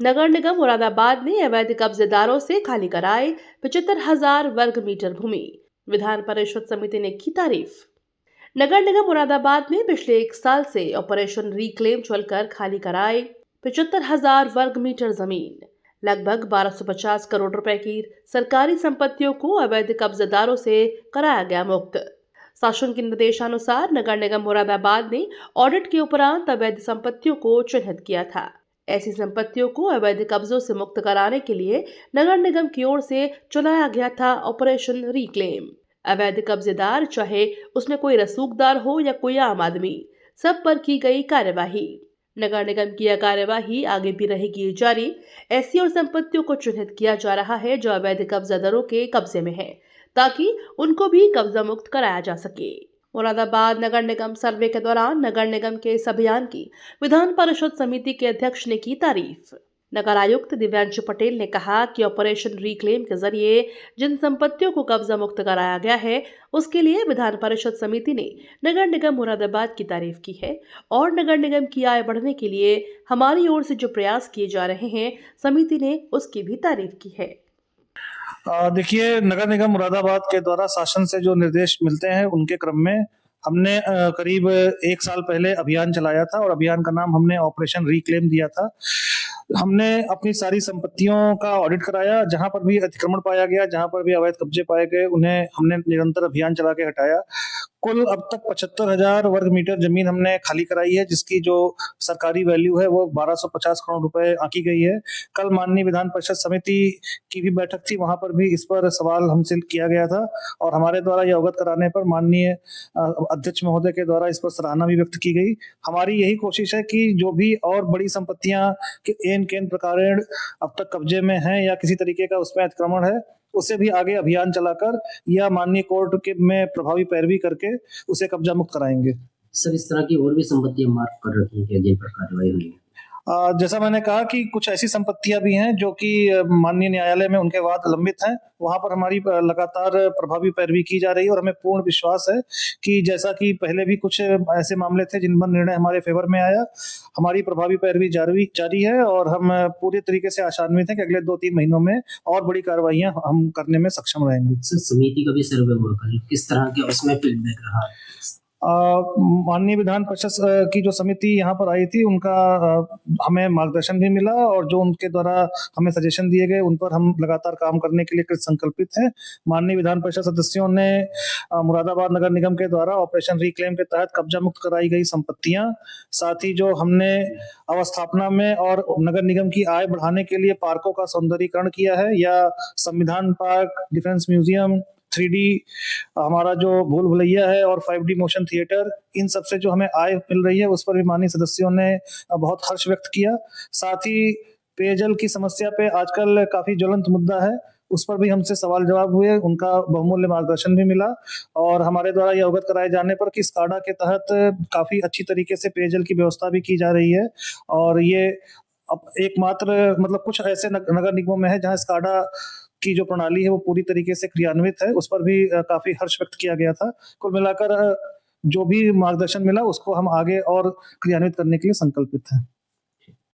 नगर निगम मुरादाबाद ने अवैध कब्जेदारों से खाली कराए 75,000 वर्ग मीटर भूमि। विधान परिषद समिति ने की तारीफ। नगर निगम मुरादाबाद में पिछले 1 साल से ऑपरेशन रिक्लेम चलकर खाली कराए 75,000 वर्ग मीटर जमीन, लगभग 1250 करोड़ रुपए की सरकारी संपत्तियों को अवैध कब्जेदारों से कराया गया मुक्त। शासन के निर्देशानुसार नगर निगम मुरादाबाद ने ऑडिट के उपरांत अवैध संपत्तियों को चिन्हित किया था। ऐसी संपत्तियों को अवैध कब्जों से मुक्त कराने के लिए नगर निगम की ओर से चलाया गया था ऑपरेशन रिक्लेम। अवैध कब्जेदार, चाहे उसमें कोई रसूखदार हो या कोई आम आदमी, सब पर की गई कार्यवाही। नगर निगम की यह कार्यवाही आगे भी रहेगी जारी। ऐसी और संपत्तियों को चिन्हित किया जा रहा है जो अवैध कब्जादारों के कब्जे में है, ताकि उनको भी कब्जा मुक्त कराया जा सके। मुरादाबाद नगर निगम सर्वे के दौरान नगर निगम के इस अभियान की विधान परिषद समिति के अध्यक्ष ने की तारीफ। नगर आयुक्त दिव्यांशु पटेल ने कहा कि ऑपरेशन रिक्लेम के जरिए जिन संपत्तियों को कब्जा मुक्त कराया गया है, उसके लिए विधान परिषद समिति ने नगर निगम मुरादाबाद की तारीफ की है और नगर निगम की आय बढ़ने के लिए हमारी ओर से जो प्रयास किए जा रहे हैं, समिति ने उसकी भी तारीफ की है। देखिए, नगर निगम मुरादाबाद के द्वारा शासन से जो निर्देश मिलते हैं उनके क्रम में हमने करीब 1 साल पहले अभियान चलाया था और अभियान का नाम हमने ऑपरेशन रिक्लेम दिया था। हमने अपनी सारी संपत्तियों का ऑडिट कराया, जहां पर भी अतिक्रमण पाया गया, जहां पर भी अवैध कब्जे पाए गए, उन्हें हमने निरंतर अभियान चला के हटाया। कुल अब तक 75,000 वर्ग मीटर जमीन हमने खाली कराई है, जिसकी जो सरकारी वैल्यू है वो 1250 करोड़ रुपए आंकी गई है। कल माननीय विधान परिषद समिति की भी बैठक थी, वहां पर भी इस पर सवाल हमसे किया गया था और हमारे द्वारा यह अवगत कराने पर माननीय अध्यक्ष महोदय के द्वारा इस पर सराहना भी व्यक्त की गई। हमारी यही कोशिश है कि जो भी और बड़ी संपत्तियां एन केन प्रकार अब तक कब्जे में हैं या किसी तरीके का उसमें अतिक्रमण है, उसे भी आगे अभियान चलाकर या माननीय कोर्ट के में प्रभावी पैरवी करके उसे कब्जा मुक्त कराएंगे। सर, इस तरह की और भी संपत्तियां मार्क कर रखी हैं जिन पर कार्रवाई हुई है? जैसा मैंने कहा कि कुछ ऐसी संपत्तियां भी हैं जो कि माननीय न्यायालय में उनके वाद लंबित हैं, वहां पर हमारी लगातार प्रभावी पैरवी की जा रही है और हमें पूर्ण विश्वास है कि जैसा कि पहले भी कुछ ऐसे मामले थे जिन पर निर्णय हमारे फेवर में आया, हमारी प्रभावी पैरवी जारी है और हम पूरे तरीके से आशान्वित हैं कि अगले 2-3 महीनों में और बड़ी कार्रवाइयां हम करने में सक्षम रहेंगे। समिति का भी सर्वे हुआ कल, किस तरह के उसमें फीडबैक रहा? माननीय विधान परिषद की जो समिति यहाँ पर आई थी, उनका हमें मार्गदर्शन भी मिला और जो उनके द्वारा हमें सजेशन दिए गए उन पर हम लगातार काम करने के लिए कृत संकल्पित हैं। माननीय विधान परिषद सदस्यों ने मुरादाबाद नगर निगम के द्वारा ऑपरेशन रिक्लेम के तहत कब्जा मुक्त कराई गई संपत्तियां, साथ ही जो हमने अवस्थापना में और नगर निगम की आय बढ़ाने के लिए पार्कों का सौंदर्यीकरण किया है, या संविधान पार्क, डिफेंस म्यूजियम, 3D हमारा जो भूल भुलैया है और 5D मोशन थिएटर, इन सब से जो हमें आय मिल रही है उस पर भी माननीय सदस्यों ने बहुत हर्ष व्यक्त किया। साथ ही पेयजल की समस्या पे आजकल काफी ज्वलंत मुद्दा है, उस पर भी हमसे सवाल जवाब हुए, उनका बहुमूल्य मार्गदर्शन भी मिला और हमारे द्वारा यह अवगत कराए जाने पर कि स्काडा के तहत काफी अच्छी तरीके से पेयजल की व्यवस्था भी की जा रही है और ये अब एकमात्र मतलब कुछ ऐसे नगर निगमों में है जहां स्काडा की जो प्रणाली है वो पूरी तरीके से क्रियान्वित है, उस पर भी काफी हर्ष व्यक्त किया गया था। कुल मिलाकर जो भी मार्गदर्शन मिला उसको हम आगे और क्रियान्वित करने के लिए संकल्पित हैं।